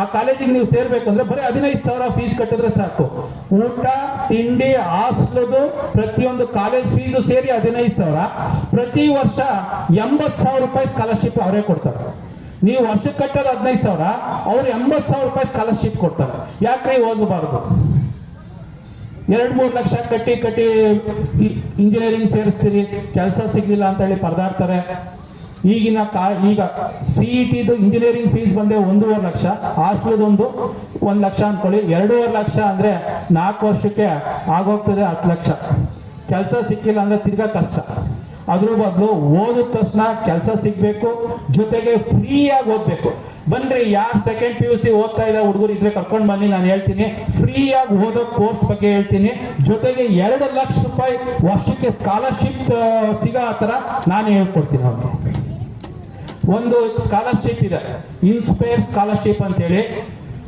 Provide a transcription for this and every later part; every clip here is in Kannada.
ಆ ಕಾಲೇಜಿಗೆ ನೀವು ಸೇರ್ಬೇಕಂದ್ರೆ ಬರೀ 15,000 ಫೀಸ್ ಕಟ್ಟಿದ್ರೆ ಸಾಕು. ಊಟ ತಿಂಡಿ ಹಾಸ್ಟೆಲ್ದು ಪ್ರತಿಯೊಂದು ಕಾಲೇಜ್ ಫೀಸು ಸೇರಿ 15,000. ಪ್ರತಿ ವರ್ಷ 80,000 ರೂಪಾಯಿ ಸ್ಕಾಲರ್ಶಿಪ್ ಅವರೇ ಕೊಡ್ತಾರೆ. ನೀವು ವರ್ಷಕ್ಕೆ ಕಟ್ಟೋದು 15,000, ಅವ್ರು 80,000 ರೂಪಾಯಿ ಸ್ಕಾಲರ್ಶಿಪ್ ಕೊಡ್ತಾರೆ. ಯಾಕ್ರಿ ಓದಬಾರ್ದು? 2-3 ಲಕ್ಷ ಕಟ್ಟಿ ಇಂಜಿನಿಯರಿಂಗ್ ಸೇರಿಸ್ತೀರಿ, ಕೆಲಸ ಸಿಗ್ಲಿಲ್ಲ ಅಂತ ಹೇಳಿ ಪರದಾಡ್ತಾರೆ. ಈಗ CETದು ಇಂಜಿನಿಯರಿಂಗ್ ಫೀಸ್ ಬಂದೆ 1.5 ಲಕ್ಷ, ಹಾಸ್ಟೆಲ್ದೊಂದು 1 ಲಕ್ಷ ಅನ್ಕೊಳ್ಳಿ. 2.5 ಲಕ್ಷ ಅಂದ್ರೆ 4 ವರ್ಷಕ್ಕೆ ಆಗೋಗ್ತದೆ 10 ಲಕ್ಷ. ಕೆಲಸ ಸಿಕ್ಕಿಲ್ಲ ಅಂದ್ರೆ ತಿರ್ಗಾ ಕಷ್ಟ. ಅದ್ರ ಬದಲು ಓದಿದ ತಕ್ಷಣ ಕೆಲಸ ಸಿಗ್ಬೇಕು, ಜೊತೆಗೆ ಫ್ರೀಯಾಗಿ ಓದ್ಬೇಕು. ಬನ್ರಿ, ಯಾರು ಸೆಕೆಂಡ್ PUC ಓದ್ತಾ ಇದ್ದ ಹುಡುಗರು ಇದ್ರೆ ಕರ್ಕೊಂಡು ಬನ್ನಿ, ನಾನು ಹೇಳ್ತೀನಿ. ಫ್ರೀಯಾಗಿ ಓದೋ ಕೋರ್ಸ್ ಬಗ್ಗೆ ಹೇಳ್ತೀನಿ. ಜೊತೆಗೆ 2 ಲಕ್ಷ ರೂಪಾಯಿ ವರ್ಷಕ್ಕೆ ಸ್ಕಾಲರ್ಶಿಪ್ ಸಿಗೋ ಆ ಥರ ನಾನು ಹೇಳ್ಕೊಡ್ತೀನಿ ಅವ್ರಿಗೆ. ಒಂದು ಸ್ಕಾಲರ್ಶಿಪ್ ಇದೆ, ಇನ್ಸ್ಪೈರ್ ಸ್ಕಾಲರ್ಶಿಪ್ ಅಂತೇಳಿ.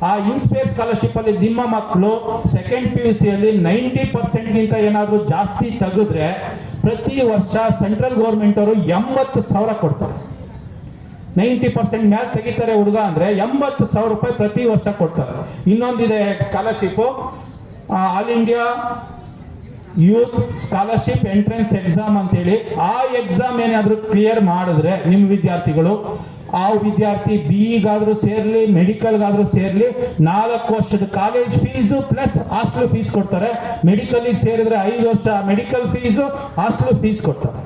ಆ ಇನ್ಸ್ಪೈರ್ ಸ್ಕಾಲರ್ಶಿಪ್ ಅಲ್ಲಿ ನಿಮ್ಮ ಮಕ್ಕಳು ಸೆಕೆಂಡ್ PUC ಅಲ್ಲಿ 90% ಏನಾದರೂ ಜಾಸ್ತಿ ತೆಗೆದ್ರೆ ಪ್ರತಿ ವರ್ಷ ಸೆಂಟ್ರಲ್ ಗೌರ್ಮೆಂಟ್ ಅವರು 80,000 ಕೊಡ್ತಾರೆ. 90% ಮೇಲೆ ತೆಗಿತಾರೆ ಹುಡುಗ ಅಂದ್ರೆ 80,000 ರೂಪಾಯಿ ಪ್ರತಿ ವರ್ಷ ಕೊಡ್ತಾರೆ. ಇನ್ನೊಂದಿದೆ scholarship, all India youth scholarship entrance exam ಅಂತೇಳಿ. ಆ ಎಕ್ಸಾಮ್ ಏನಾದರೂ ಕ್ಲಿಯರ್ ಮಾಡಿದ್ರೆ ನಿಮ್ಮ ವಿದ್ಯಾರ್ಥಿಗಳು, ಆ ವಿದ್ಯಾರ್ಥಿ BE-ಗಾದ್ರೂ ಸೇರ್ಲಿ, ಮೆಡಿಕಲ್ಗಾದ್ರೂ ಸೇರ್ಲಿ, 4 ವರ್ಷದ college fees plus hostel fees ಕೊಡ್ತಾರೆ. ಮೆಡಿಕಲ್ಗೆ ಸೇರಿದ್ರೆ 5 ವರ್ಷ ಮೆಡಿಕಲ್ ಫೀಸು, ಹಾಸ್ಟೆಲ್ ಫೀಸ್ ಕೊಡ್ತಾರೆ.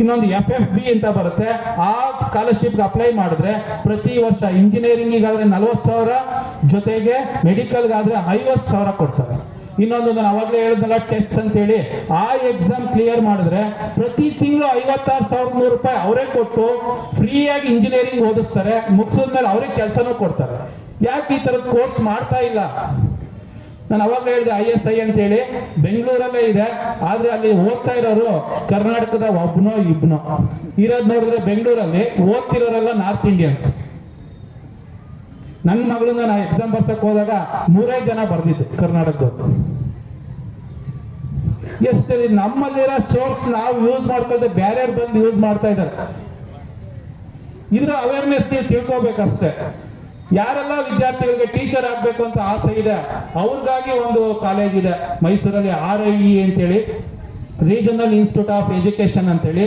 ಇನ್ನೊಂದು FFB ಅಂತ ಬರುತ್ತೆ. ಆ ಸ್ಕಾಲರ್ಶಿಪ್ಗೆ ಅಪ್ಲೈ ಮಾಡಿದ್ರೆ ಪ್ರತಿ ವರ್ಷ ಇಂಜಿನಿಯರಿಂಗಿಗಾದ್ರೆ 40,000, ಜೊತೆಗೆ ಮೆಡಿಕಲ್ಗಾದ್ರೆ 50,000 ಕೊಡ್ತಾರೆ. ಇನ್ನೊಂದು ನಾನು ಅವಾಗಲೇ ಹೇಳಿದ್ನಲ್ಲ ಟೆಸ್ಟ್ ಅಂತೇಳಿ, ಆ ಎಕ್ಸಾಮ್ ಕ್ಲಿಯರ್ ಮಾಡಿದ್ರೆ ಪ್ರತಿ ತಿಂಗಳು 56,100 ರೂಪಾಯಿ ಅವರೇ ಕೊಟ್ಟು ಫ್ರೀಯಾಗಿ ಇಂಜಿನಿಯರಿಂಗ್ ಓದಿಸ್ತಾರೆ. ಮುಗಿಸಿದ್ಮೇಲೆ ಅವರೇ ಕೆಲಸನೂ ಕೊಡ್ತಾರೆ. ಯಾಕೆ ಈ ಥರದ ಕೋರ್ಸ್ ಮಾಡ್ತಾ ಇಲ್ಲ? ನಾನು ಅವಾಗಲೇ ಹೇಳಿದೆ ISI ಅಂತೇಳಿ ಬೆಂಗಳೂರಲ್ಲೇ ಇದೆ, ಆದ್ರೆ ಅಲ್ಲಿ ಓದ್ತಾ ಇರೋರು ಕರ್ನಾಟಕದ ಒಬ್ಬನೋ ಇಬ್ಬನೋ ಇರೋದು. ನೋಡಿದ್ರೆ ಬೆಂಗಳೂರಲ್ಲಿ ಓದ್ತಿರೋರೆಲ್ಲ ನಾರ್ತ್ ಇಂಡಿಯನ್ಸ್. ನನ್ನ ಮಗಳನ್ನ ನಾ ಎಕ್ಸಾಮ್ ಬರ್ಸಕ್ ಹೋದಾಗ 3 ಜನ ಬರ್ದಿದ್ದು ಕರ್ನಾಟಕದವ್ರು. ಎಷ್ಟು ನಮ್ಮಲ್ಲಿರೋ ಸೋರ್ಸ್ ನಾವು ಯೂಸ್ ಮಾಡ್ಕೊಳ್ದೆ ಬೇರೆಯವ್ರು ಬಂದು ಯೂಸ್ ಮಾಡ್ತಾ ಇದ್ದಾರೆ. ಇದ್ರ ಅವೇರ್ನೆಸ್ ನೀವು ತಿಳ್ಕೋಬೇಕಷ್ಟೇ. ಯಾರೆಲ್ಲ ವಿದ್ಯಾರ್ಥಿಗಳಿಗೆ ಟೀಚರ್ ಆಗ್ಬೇಕು ಅಂತ ಆಸೆ ಇದೆ ಅವ್ರಿಗಾಗಿ ಒಂದು ಕಾಲೇಜ್ ಇದೆ ಮೈಸೂರಲ್ಲಿ, RIE ಅಂತೇಳಿ, ರೀಜನಲ್ ಇನ್ಸ್ಟಿಟ್ಯೂಟ್ ಆಫ್ ಎಜುಕೇಶನ್ ಅಂತೇಳಿ.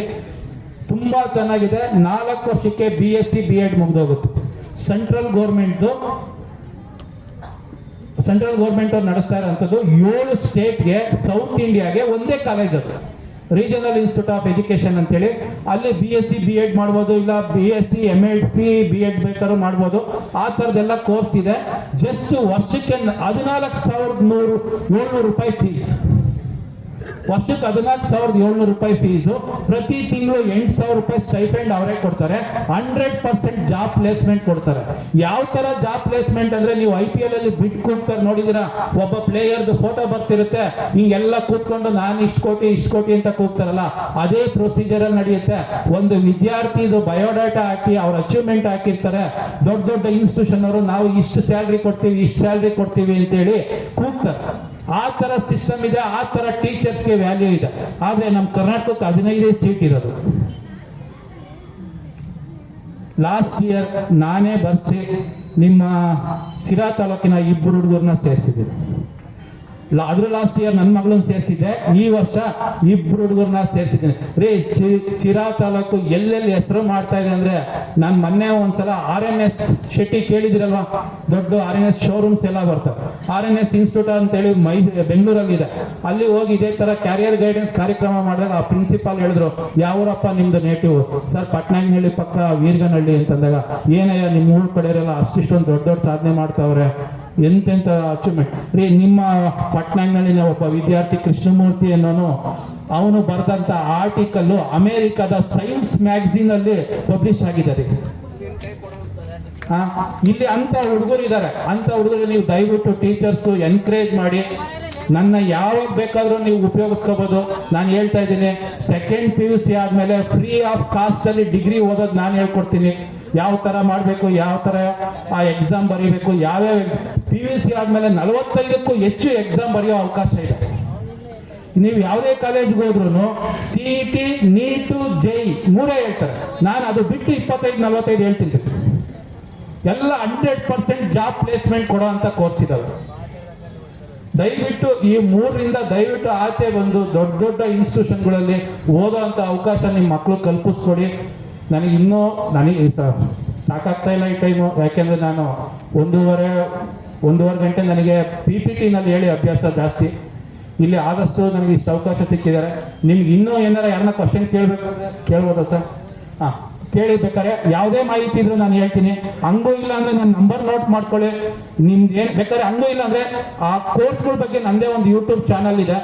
ತುಂಬಾ ಚೆನ್ನಾಗಿದೆ. 4 ವರ್ಷಕ್ಕೆ BSc B.Ed ಮುಗ್ದೋಗುತ್ತೆ. ಸೆಂಟ್ರಲ್ ಗೌರ್ಮೆಂಟ್ ಅವ್ರು ನಡೆಸ್ತಾ ಇರೋಂಥದ್ದು. 7 ಸ್ಟೇಟ್ಗೆ, ಸೌತ್ ಇಂಡಿಯಾಗೆ ಒಂದೇ ಕಾಲೇಜ್ ಅದು, ರೀಜನಲ್ ಇನ್ಸ್ಟಿಟ್ಯೂಟ್ ಆಫ್ ಎಜುಕೇಶನ್ ಅಂತೇಳಿ. ಅಲ್ಲಿ BSc B.Ed ಮಾಡ್ಬೋದು, ಇಲ್ಲ BSc MSc B.Ed ಬೇಕಾದ್ರೂ ಮಾಡ್ಬೋದು. ಆ ಥರದ್ದೆಲ್ಲ ಕೋರ್ಸ್ ಇದೆ. ಜಸ್ಟ್ ವರ್ಷಕ್ಕೆ 14,700 ರೂಪಾಯಿ ಫೀಸ್. ವರ್ಷಕ್ಕೆ 14,700 ರೂಪಾಯಿ ಫೀಸು. ಪ್ರತಿ ತಿಂಗಳು 8,000 ರೂಪಾಯಿ ಸ್ಟೈಫೆಂಡ್ ಅವರೇ ಕೊಡ್ತಾರೆ. 100% ಜಾಬ್ ಪ್ಲೇಸ್ಮೆಂಟ್ ಕೊಡ್ತಾರೆ. ಯಾವ ತರ ಜಾಬ್ ಪ್ಲೇಸ್ಮೆಂಟ್ ಅಂದ್ರೆ, ನೀವು IPL ಅಲ್ಲಿ ಬಿಟ್ ಕೂಗ್ತಾರೆ ನೋಡಿದಿರಾ, ಒಬ್ಬ ಪ್ಲೇಯರ್ದು ಫೋಟೋ ಬರ್ತಿರುತ್ತೆ, ಹಿಂಗೆಲ್ಲ ಕೂತ್ಕೊಂಡು ನಾನು ಇಷ್ಟು ಕೋಟಿ ಅಂತ ಕೂಗ್ತಾರಲ್ಲ, ಅದೇ ಪ್ರೊಸೀಜರ್ ಅಲ್ಲಿ ನಡೆಯುತ್ತೆ. ಒಂದು ವಿದ್ಯಾರ್ಥಿದು ಬಯೋಡಾಟಾ ಹಾಕಿ ಅವ್ರ ಅಚೀವ್ಮೆಂಟ್ ಹಾಕಿರ್ತಾರೆ. ದೊಡ್ಡ ಇನ್ಸ್ಟಿಟ್ಯೂಷನ್ ಅವರು ನಾವು ಇಷ್ಟು ಸ್ಯಾಲ್ರಿ ಕೊಡ್ತೀವಿ ಅಂತೇಳಿ ಕೂಗ್ತಾರೆ. ಆ ತರ ಸಿಸ್ಟಮ್ ಇದೆ, ಆ ತರ ಟೀಚರ್ಸ್ಗೆ ವ್ಯಾಲ್ಯೂ ಇದೆ. ಆದ್ರೆ ನಮ್ಮ ಕರ್ನಾಟಕಕ್ಕೆ 15 ಸೀಟ್ ಇರೋದು. ಲಾಸ್ಟ್ ಇಯರ್ ನಾನೇ ಬರ್ಸಿ ನಿಮ್ಮ ಸಿರಾ ತಾಲೂಕಿನ 2 ಹುಡುಗರನ್ನ ಸೇರಿಸಿದ್ದೀನಿ. ಅದ್ರ ಲಾಸ್ಟ್ ಇಯರ್ ನನ್ನ ಮಗಳನ್ನ ಸೇರಿಸಿದ್ದೆ. ಈ ವರ್ಷ 2 ಹುಡುಗರನ್ನ ಸೇರಿಸಿದ್ದೀನಿ. ಸಿರಾ ತಾಲೂಕು ಎಲ್ಲೆಲ್ಲಿ ಹೆಸರು ಮಾಡ್ತಾ ಇದೆ ಅಂದ್ರೆ, ನಾನು ಮೊನ್ನೆ ಒಂದ್ಸಲ RNS ಶೆಟ್ಟಿ ಕೇಳಿದಿರಲ್ವಾ, ದೊಡ್ಡ RNS ಶೋರೂಮ್ಸ್ ಎಲ್ಲ ಬರ್ತವೆ. RNS ಇನ್ಸ್ಟಿಟ್ಯೂಟ್ ಅಂತೇಳಿ ಬೆಂಗಳೂರಲ್ಲಿ ಇದೆ. ಅಲ್ಲಿ ಹೋಗಿ ಇದೇ ತರ ಕ್ಯಾರಿಯರ್ ಗೈಡೆನ್ಸ್ ಕಾರ್ಯಕ್ರಮ ಮಾಡಿದಾಗ ಆ ಪ್ರಿನ್ಸಿಪಾಲ್ ಹೇಳಿದ್ರು, ಯಾವೂರಪ್ಪ ನಿಮ್ದು ನೇಟಿವ್? ಸರ್ ಪಟ್ನಾಯಕನಹಳ್ಳಿ ಪಕ್ಕ ವೀರ್ಗನಹಳ್ಳಿ ಅಂತಂದಾಗ, ಏನಯ್ಯ ನಿಮ್ಮ ಊರ್ ಕಡೆ ಇರಲ್ಲ ಅಷ್ಟಿಷ್ಟೊಂದು ದೊಡ್ಡ ಸಾಧನೆ ಮಾಡ್ತಾವ್ರೆ, ಎಂತೆಂತ ಅಚೀವ್ಮೆಂಟ್ ನಿಮ್ಮ ಪಟ್ನಾಯಕನಹಳ್ಳಿನ ಒಬ್ಬ ವಿದ್ಯಾರ್ಥಿ ಕೃಷ್ಣಮೂರ್ತಿ ಅನ್ನೋನು, ಅವನು ಬರೆದಂತ ಆರ್ಟಿಕಲ್ ಅಮೆರಿಕದ ಸೈನ್ಸ್ ಮ್ಯಾಗಝೀನ್ ಅಲ್ಲಿ ಪಬ್ಲಿಷ್ ಆಗಿದ್ದಾರೆ. ಇಲ್ಲಿ ಅಂತ ಹುಡುಗರು ಇದ್ದಾರೆ. ಅಂತ ಹುಡುಗರು ನೀವು ದಯವಿಟ್ಟು ಟೀಚರ್ಸ್ ಎನ್ಕರೇಜ್ ಮಾಡಿ, ನನ್ನ ಯಾವಾಗ ಬೇಕಾದ್ರೂ ನೀವು ಉಪಯೋಗಿಸ್ಕೋಬಹುದು. ನಾನು ಹೇಳ್ತಾ ಇದ್ದೀನಿ, ಸೆಕೆಂಡ್ PUC ಆದ್ಮೇಲೆ ಫ್ರೀ ಆಫ್ ಕಾಸ್ಟ್ ಅಲ್ಲಿ ಡಿಗ್ರಿ ಓದೋದು ನಾನು ಹೇಳ್ಕೊಡ್ತೀನಿ. ಯಾವ ತರ ಮಾಡಬೇಕು, ಯಾವ ತರ ಆ ಎಕ್ಸಾಮ್ ಬರೀಬೇಕು, ಯಾವ್ಯಾವ PUC ಆದ್ಮೇಲೆ 45ಕ್ಕೂ ಹೆಚ್ಚು ಎಕ್ಸಾಮ್ ಬರೆಯೋ ಅವಕಾಶ ಇದೆ. ನೀವು ಯಾವುದೇ ಕಾಲೇಜ್ಗೆ ಹೋದ್ರು CET, NEET, JEE 3 ಹೇಳ್ತಾರೆ. ನಾನು ಅದು ಬಿಟ್ಟು 25-45 ಹೇಳ್ತೀನಿ. ಎಲ್ಲ 100% ಜಾಬ್ ಪ್ಲೇಸ್ಮೆಂಟ್ ಕೊಡೋ ಅಂತ ಕೋರ್ಸ್ ಇದಾವೆ. ದಯವಿಟ್ಟು ಈ 3ರಿಂದ ದಯವಿಟ್ಟು ಆಚೆ ಬಂದು ದೊಡ್ಡ ದೊಡ್ಡ ಇನ್ಸ್ಟಿಟ್ಯೂಷನ್ಗಳಲ್ಲಿ ಓದೋ ಅಂತ ಅವಕಾಶ ನಿಮ್ಮ ಮಕ್ಕಳು ಕಲ್ಪಿಸ್ಕೊಡಿ. ನನಗೆ ಸಾಕಾಗ್ತಾ ಇಲ್ಲ ಈ ಟೈಮು, ಯಾಕೆಂದ್ರೆ ನಾನು ಒಂದೂವರೆ ಗಂಟೆ ನನಗೆ PPT-ನಲ್ಲಿ ಹೇಳಿ ಅಭ್ಯಾಸ ಜಾಸ್ತಿ. ಇಲ್ಲಿ ಆದಷ್ಟು ನನಗೆ ಇಷ್ಟು ಅವಕಾಶ ಸಿಕ್ಕಿದ್ದಾರೆ. ನಿಮ್ಗೆ ಇನ್ನೂ ಏನಾರ ಯಾರನ್ನ ಕ್ವಶನ್ ಕೇಳ್ಬೋದಾ ಸರ್? ಕೇಳಿ, ಬೇಕಾದ್ರೆ ಯಾವುದೇ ಮಾಹಿತಿ ಇದ್ರು ನಾನು ಹೇಳ್ತೀನಿ. ಹಂಗೂ ಇಲ್ಲ ಅಂದ್ರೆ ನನ್ನ ನಂಬರ್ ನೋಟ್ ಮಾಡ್ಕೊಳ್ಳಿ. ನಿಮ್ದು ಏನ್ ಬೇಕಾದ್ರೆ, ಹಂಗೂ ಇಲ್ಲ ಅಂದ್ರೆ ಆ ಕೋರ್ಸ್ಗಳ ಬಗ್ಗೆ ನಂದೇ ಒಂದು ಯೂಟ್ಯೂಬ್ ಚಾನಲ್ ಇದೆ.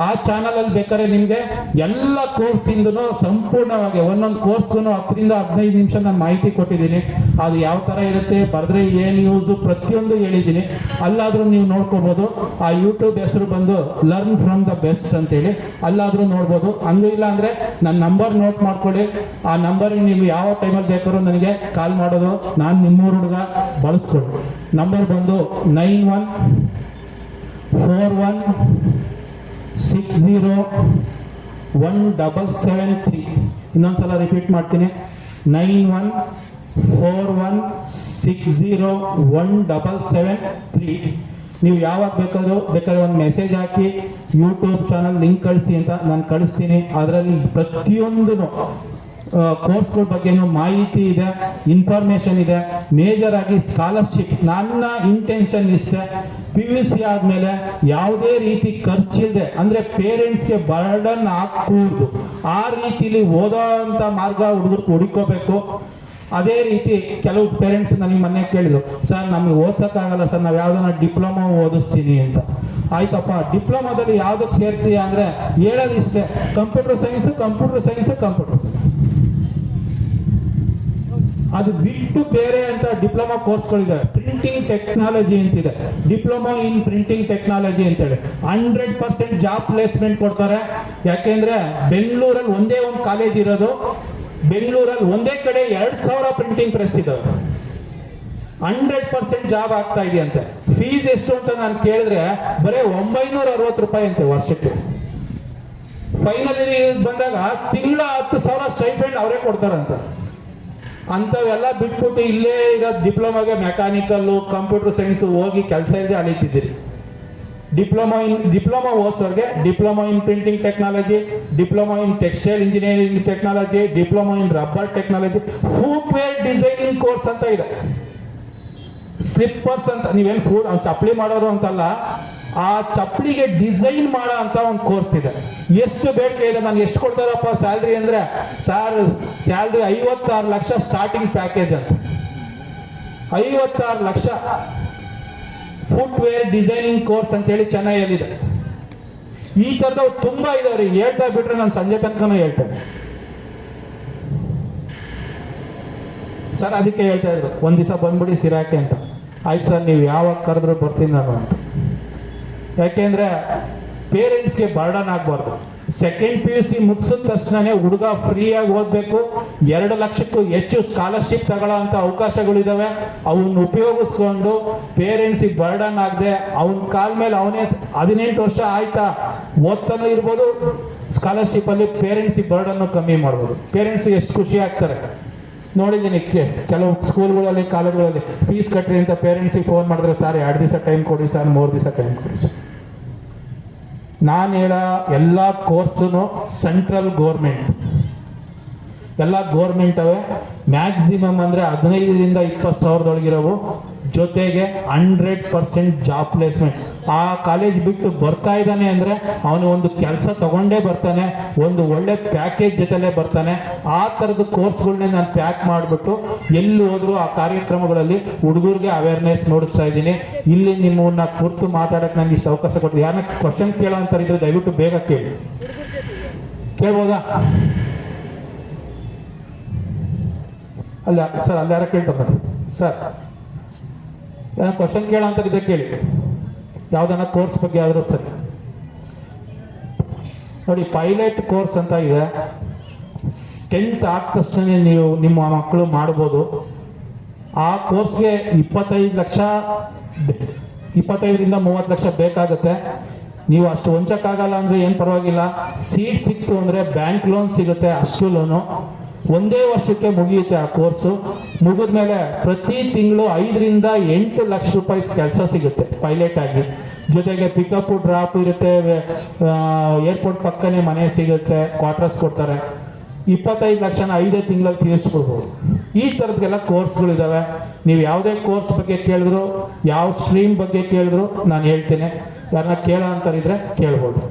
ಆ ಚಾನಲ್ ಅಲ್ಲಿ ಬೇಕಾದ್ರೆ ನಿಮ್ಗೆ ಎಲ್ಲ ಕೋರ್ಸ್ ಇಂದನು ಸಂಪೂರ್ಣವಾಗಿ ಒಂದೊಂದು ಕೋರ್ಸ್ಗೂ 10 ರಿಂದ 15 ನಿಮಿಷ ನಾನು ಮಾಹಿತಿ ಕೊಟ್ಟಿದ್ದೀನಿ. ಅದು ಯಾವ ತರ ಇರುತ್ತೆ, ಬರೆದ್ರೆ ಏನ್ ಯೂಸ್, ಪ್ರತಿಯೊಂದು ಹೇಳಿದ್ದೀನಿ. ಅಲ್ಲಾದ್ರೂ ನೀವು ನೋಡ್ಕೋಬಹುದು. ಆ ಯೂಟ್ಯೂಬ್ ಹೆಸರು ಬಂದು ಲರ್ನ್ ಫ್ರಮ್ ದ ಬೆಸ್ಟ್ ಅಂತೇಳಿ, ಅಲ್ಲಾದ್ರೂ ನೋಡ್ಬೋದು. ಹಂಗೂ ಇಲ್ಲ ಅಂದ್ರೆ ನನ್ನ ನಂಬರ್ ನೋಟ್ ಮಾಡ್ಕೊಳ್ಳಿ. ಆ ನಂಬರ್ ನೀವು ಯಾವ ಟೈಮಲ್ಲಿ ಬೇಕಾದ್ರೂ ನನಗೆ ಕಾಲ್ ಮಾಡೋದು. ನಾನು ನಿಮ್ಮೂರು ಹುಡುಗ, ಬಳಸ್ಕೊಳ್ಳಿ. ನಂಬರ್ ಬಂದು 9141601773. ಇನ್ನೊಂದ್ಸಲ ರಿಪೀಟ್ ಮಾಡ್ತೀನಿ, 9141601773. ನೀವು ಯಾವಾಗ ಬೇಕಾದ್ರೆ ಒಂದು ಮೆಸೇಜ್ ಹಾಕಿ, ಯೂಟ್ಯೂಬ್ ಚಾನಲ್ ಲಿಂಕ್ ಕಳಿಸಿ ಅಂತ ನಾನು ಕಳಿಸ್ತೀನಿ. ಅದರಲ್ಲಿ ಪ್ರತಿಯೊಂದು ಕೋರ್ಸ್ಗಳ ಬಗ್ಗೆನೂ ಮಾಹಿತಿ ಇದೆ, ಇನ್ಫಾರ್ಮೇಶನ್ ಇದೆ. ಮೇಜರ್ ಆಗಿ ಸ್ಕಾಲರ್ಶಿಪ್. ನನ್ನ ಇಂಟೆನ್ಷನ್ ಇಷ್ಟೇ, PUC ಆದ್ಮೇಲೆ ಯಾವುದೇ ರೀತಿ ಖರ್ಚಿಲ್ಲದೆ, ಅಂದ್ರೆ ಪೇರೆಂಟ್ಸ್ಗೆ ಬರ್ಡನ್ ಹಾಕೂಡ್ದು, ಆ ರೀತಿಲಿ ಓದೋ ಅಂತ ಮಾರ್ಗ ಹುಡುಗರು ಹುಡುಕೋಬೇಕು. ಅದೇ ರೀತಿ ಕೆಲವು ಪೇರೆಂಟ್ಸ್ ನನಗೆ ಮೊನ್ನೆ ಕೇಳಿದ್ರು, ಸರ್ ನಮ್ಗೆ ಓದ್ಸಕ್ಕಾಗಲ್ಲ ಸರ್, ನಾವು ಯಾವ್ದನ್ನ ಡಿಪ್ಲೊಮಾ ಓದಿಸ್ತೀನಿ ಅಂತ. ಆಯ್ತಪ್ಪ, ಡಿಪ್ಲೊಮಾದಲ್ಲಿ ಯಾವ್ದಕ್ಕೆ ಸೇರ್ತೀಯ ಅಂದ್ರೆ ಹೇಳೋದಿಷ್ಟೇ, ಕಂಪ್ಯೂಟರ್ ಸೈನ್ಸ್. ಅದು ಬಿಟ್ಟು ಬೇರೆ ಅಂತ ಡಿಪ್ಲೊಮಾ ಕೋರ್ಸ್ಗಳಿದೆ. ಪ್ರಿಂಟಿಂಗ್ ಟೆಕ್ನಾಲಜಿ ಅಂತಿದೆ, ಡಿಪ್ಲೊಮಾ ಇನ್ ಪ್ರಿಂಟಿಂಗ್ ಟೆಕ್ನಾಲಜಿ ಅಂತೇಳಿ 100% ಜಾಬ್ ಪ್ಲೇಸ್ಮೆಂಟ್ ಕೊಡ್ತಾರೆ. ಯಾಕೆಂದ್ರೆ ಬೆಂಗಳೂರಲ್ಲಿ ಒಂದೇ ಒಂದು ಕಾಲೇಜ್ ಇರೋದು. ಬೆಂಗಳೂರಲ್ಲಿ ಒಂದೇ ಕಡೆ 2000 ಪ್ರಿಂಟಿಂಗ್ ಪ್ರೆಸ್ ಇದಾವೆ. 100% ಜಾಬ್ ಆಗ್ತಾ ಇದೆಯಂತೆ. ಫೀಸ್ ಎಷ್ಟು ಅಂತ ನಾನು ಕೇಳಿದ್ರೆ ಬರೀ 960 ರೂಪಾಯಿ ಅಂತೆ ವರ್ಷಕ್ಕೆ. ಫೈನಲ್ ಇಯರ್ ಬಂದಾಗ ತಿಂಗಳ 10,000 ಸ್ಟೈಪೆಂಡ್ ಅವರೇ ಕೊಡ್ತಾರಂತ. ಅಂತವೆಲ್ಲ ಬಿಟ್ಬಿಟ್ಟು ಇಲ್ಲೇ ಇರೋ ಡಿಪ್ಲೊಮಾಗೆ ಮೆಕ್ಯಾನಿಕಲ್ಲು, ಕಂಪ್ಯೂಟರ್ ಸೈನ್ಸ್ ಹೋಗಿ ಕೆಲಸ ಇಲ್ಲದೆ ಅಲಿತಿದ್ದೀರಿ. ಡಿಪ್ಲೊಮಾ ಓದ್ಸೋರ್ಗೆ diploma in printing technology, diploma in textile engineering technology, diploma in rubber technology, footwear designing course ಅಂತ ಇದೆ. ಸ್ಲಿಪ್ಪರ್ಸ್ ಅಂತ, ನೀವೇನು ಚಪ್ಪಲಿ ಮಾಡೋರು ಅಂತಲ್ಲ, ಆ ಚಪ್ಪಲಿಗೆ ಡಿಸೈನ್ ಮಾಡೋ ಅಂತ ಒಂದು ಕೋರ್ಸ್ ಇದೆ. ಎಷ್ಟು ಬೇಡಿಕೆ ಇದೆ. ನಾನು ಎಷ್ಟು ಕೊಡ್ತಾರಪ್ಪ ಸ್ಯಾಲ್ರಿ ಅಂದ್ರೆ, ಸ್ಯಾಲ್ರಿ 56 ಲಕ್ಷ ಸ್ಟಾರ್ಟಿಂಗ್ ಪ್ಯಾಕೇಜ್ ಅಂತ. 56 ಲಕ್ಷ ಫುಟ್ವೇರ್ ಡಿಸೈನಿಂಗ್ ಕೋರ್ಸ್ ಅಂತೇಳಿ ಚೆನ್ನೈಯಲ್ಲಿದೆ. ಈ ತರದವು ತುಂಬಾ ಇದಾವ್ರಿ. ಹೇಳ್ತಾ ಬಿಟ್ರೆ ನಾನು ಸಂಜೆ ತನಕನೂ ಹೇಳ್ತೇನೆ ಸರ್. ಅದಕ್ಕೆ ಹೇಳ್ತಾ ಇದ್ರು, ಒಂದ್ ದಿವಸ ಬಂದ್ಬಿಡಿ ಸಿರಾಕೆ ಅಂತ. ಆಯ್ತು ಸರ್, ನೀವು ಯಾವಾಗ ಕರೆದ್ರು ಬರ್ತೀನಿ ನಾನು ಅಂತ. ಯಾಕೆಂದ್ರೆ ಪೇರೆಂಟ್ಸ್ಗೆ ಬರ್ಡನ್ ಆಗ್ಬಾರ್ದು. ಸೆಕೆಂಡ್ PUC ಮುಗಿಸಿದ ತಕ್ಷಣನೇ ಹುಡುಗ ಫ್ರೀಯಾಗಿ ಓದ್ಬೇಕು. 2 ಲಕ್ಷಕ್ಕೂ ಹೆಚ್ಚು ಸ್ಕಾಲರ್ಶಿಪ್ ತಗೊಳ್ಳೋ ಅಂತ ಅವಕಾಶಗಳಿದಾವೆ. ಅವನ್ನ ಉಪಯೋಗಿಸ್ಕೊಂಡು ಪೇರೆಂಟ್ಸಿಗೆ ಬರ್ಡನ್ ಆಗದೆ, ಅವನ ಕಾಲ ಮೇಲೆ ಅವನೇ 18 ವರ್ಷ ಆಯ್ತಾ ಓದ್ತಾನೂ ಇರ್ಬೋದು. ಸ್ಕಾಲರ್ಶಿಪ್ ಅಲ್ಲಿ ಪೇರೆಂಟ್ಸಿಗೆ ಬರ್ಡನ್ನು ಕಮ್ಮಿ ಮಾಡ್ಬೋದು. ಪೇರೆಂಟ್ಸ್ ಎಷ್ಟು ಖುಷಿ ಆಗ್ತಾರೆ ನೋಡಿದ್ದೀನಿ. ಕೆಲವು ಸ್ಕೂಲ್ಗಳಲ್ಲಿ, ಕಾಲೇಜ್ಗಳಲ್ಲಿ ಫೀಸ್ ಕಟ್ರಿ ಅಂತ ಪೇರೆಂಟ್ಸಿಗೆ ಫೋನ್ ಮಾಡಿದ್ರೆ, ಸರ್ 2 ದಿವಸ ಟೈಮ್ ಕೊಡಿ ಸರ್, 3 ದಿವಸ ಟೈಮ್ ಕೊಡಿ ಸರ್. ನಾನು ಹೇಳೋ ಎಲ್ಲ ಕೋರ್ಸು ಸೆಂಟ್ರಲ್ ಗೋರ್ಮೆಂಟ್, ಎಲ್ಲ ಗೋರ್ಮೆಂಟ್ ಅವೇ. ಮ್ಯಾಕ್ಸಿಮಮ್ ಅಂದ್ರೆ 15 ರಿಂದ 20 ಸಾವಿರದೊಳಗಿರೋವು. ಜೊತೆಗೆ 100% ಜಾಬ್ ಪ್ಲೇಸ್ಮೆಂಟ್. ಆ ಕಾಲೇಜ್ ಬಿಟ್ಟು ಬರ್ತಾ ಇದ್ದಾನೆ ಅಂದ್ರೆ ಅವನು ಒಂದು ಕೆಲಸ ತಗೊಂಡೇ ಬರ್ತಾನೆ, ಒಂದು ಒಳ್ಳೆ ಪ್ಯಾಕೇಜ್ ಜೊತೆಲೆ ಬರ್ತಾನೆ. ಆ ತರದ ಕೋರ್ಸ್ಗಳನ್ನೇ ನಾನು ಪ್ಯಾಕ್ ಮಾಡಿಬಿಟ್ಟು ಎಲ್ಲಿ ಹೋದ್ರು ಆ ಕಾರ್ಯಕ್ರಮಗಳಲ್ಲಿ ಹುಡುಗರಿಗೆ ಅವೇರ್ನೆಸ್ ನೋಡಿಸ್ತಾ ಇದ್ದೀನಿ. ಇಲ್ಲಿ ನಿಮ್ಮನ್ನ ಕುರಿತು ಮಾತಾಡಕ್ಕೆ ನನಗೆ ಇಷ್ಟು ಅವಕಾಶ ಕೊಟ್ಟು, ಯಾರನ್ನ ಕ್ವಶನ್ ಕೇಳೋ ಅಂತ ಇದ್ರೆ ದಯವಿಟ್ಟು ಬೇಗ ಕೇಳ್ಬೋದಾ? ಅಲ್ಲ ಸರ್, ಅಲ್ಲಿ ಯಾರ ಕೇಳ್ತಾರೆ ಸರ್? ಕ್ವಶನ್ ಕೇಳೋ ಅಂತ ಇದ್ರೆ ಕೇಳಿ. ಯಾವ್ದನ್ನ ಕೋರ್ಸ್ ಬಗ್ಗೆ ಆದ್ರೂ ಸರಿ. ನೋಡಿ, ಪೈಲಟ್ ಕೋರ್ಸ್ ಅಂತ ಇದೆ. 10th ಆದ ತಕ್ಷಣ ನೀವು ನಿಮ್ಮ ಮಕ್ಕಳು ಮಾಡ್ಬೋದು. ಆ ಕೋರ್ಸ್ಗೆ 25 ರಿಂದ 30 ಲಕ್ಷ ಬೇಕಾಗುತ್ತೆ. ನೀವು ಅಷ್ಟು ಹೊಂಚಕ್ಕಾಗಲ್ಲ ಅಂದ್ರೆ ಏನ್ ಪರವಾಗಿಲ್ಲ. ಸೀಟ್ ಸಿಕ್ತು ಅಂದ್ರೆ ಬ್ಯಾಂಕ್ ಲೋನ್ ಸಿಗುತ್ತೆ, ಅಷ್ಟು ಲೋನು. ಒಂದೇ ವರ್ಷಕ್ಕೆ ಮುಗಿಯುತ್ತೆ ಆ ಕೋರ್ಸು. ಮುಗಿದ್ಮೇಲೆ ಪ್ರತಿ ತಿಂಗಳು 5 ರಿಂದ 8 ಲಕ್ಷ ರೂಪಾಯಿ ಕೆಲಸ ಸಿಗುತ್ತೆ ಪೈಲಟ್ ಆಗಿ. ಜೊತೆಗೆ ಪಿಕಪ್ ಡ್ರಾಪ್ ಇರುತ್ತೆ, ಏರ್ಪೋರ್ಟ್ ಪಕ್ಕನೆ ಮನೆ ಸಿಗುತ್ತೆ, ಕ್ವಾರ್ಟರ್ಸ್ ಕೊಡ್ತಾರೆ. 25 ಲಕ್ಷನ 5 ತಿಂಗಳಲ್ಲಿ ತೀರಿಸ್ಕೊಡ್ಬೋದು. ಈ ಥರದ್ಗೆಲ್ಲ ಕೋರ್ಸ್ಗಳಿದ್ದಾವೆ. ನೀವು ಯಾವುದೇ ಕೋರ್ಸ್ ಬಗ್ಗೆ ಕೇಳಿದ್ರು, ಯಾವ ಸ್ಟ್ರೀಮ್ ಬಗ್ಗೆ ಕೇಳಿದ್ರು ನಾನು ಹೇಳ್ತೇನೆ. ಯಾರನ್ನ ಕೇಳೋ ಅಂತಾರಿದ್ರೆ ಕೇಳ್ಬೋದು.